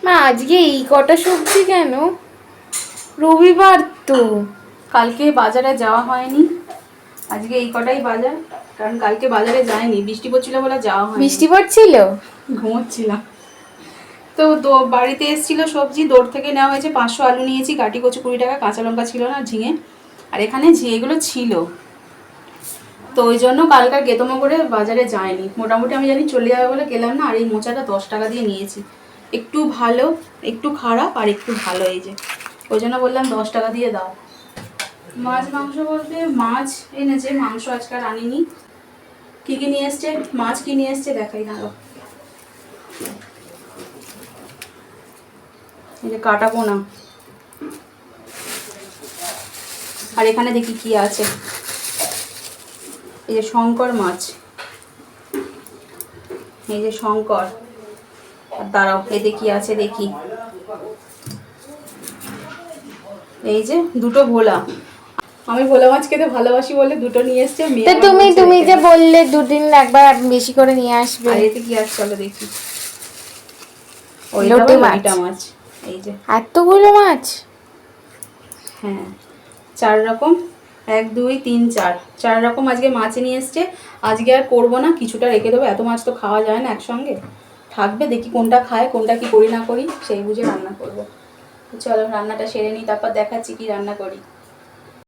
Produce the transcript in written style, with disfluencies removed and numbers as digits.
মা আজকে এই কটা সবজি কেন? রবিবার তো। কালকে বাজারে যাওয়া হয়নি, আজকে এই কটাই বাজার। কারণ কালকে বাজারে যায়নি, বৃষ্টি পড়ছিল বলে যাওয়া হয়নি। বৃষ্টি পড়ছিল? ঘুমোচ্ছিলাম তো বাড়িতে এসেছিল সবজি, দৌড় থেকে নেওয়া হয়েছে। 500 আলু নিয়েছি, কাটি কচু 20 টাকা, কাঁচা লঙ্কা ছিল না, ঝিঙে। আর এখানে ঝিঙেগুলো ছিল, তো ওই জন্য কালকার গেতমো করে বাজারে যায়নি। মোটামুটি আমি জানি চলে যাবে বলে গেলাম না। আর এই মোচাটা 10 টাকা দিয়ে নিয়েছি, একটু ভালো, একটু খারাপ, আর একটু ভালো। এই যে ওই জন্য বললাম 10 টাকা দিয়ে দাও। মাছ মাংস বলতে মাছ এনেছে, মাংস আজকে আর আনিনি। কী কী নিয়ে এসছে, মাছ কি নিয়ে এসছে দেখাই দাঁড়ো। এই যে কাটা পোনা, আর এখানে দেখি কি আছে। এই যে শঙ্কর মাছ, এই যে শঙ্কর। আর দাঁড়াও, এতে কি আছে দেখি। এই যে দুটো ভোলা, আমি ভোলা মাছ খেতে ভালোবাসি বলে দুটো নিয়ে এসছে। তো তুমি যে বললে দুদিন একবার বেশি করে নিয়ে আসবে। আর এতে কি আছে চলো দেখি। লোটে মাছ, এই যে এতগুলো মাছ। হ্যাঁ, 4 রকম, 1 2 3 4, 4 রকম আজকে মাছ নিয়ে এসছে। আজকে আর করবো না, কিছুটা রেখে দেবো, এত মাছ তো খাওয়া যায় না একসঙ্গে। থাকবে, দেখি কোনটা খায়, কোনটা কি করি না করি সেই বুঝে রান্না করবো। চলো রান্নাটা সেরে নিই, তারপর দেখাচ্ছি কি রান্না করি।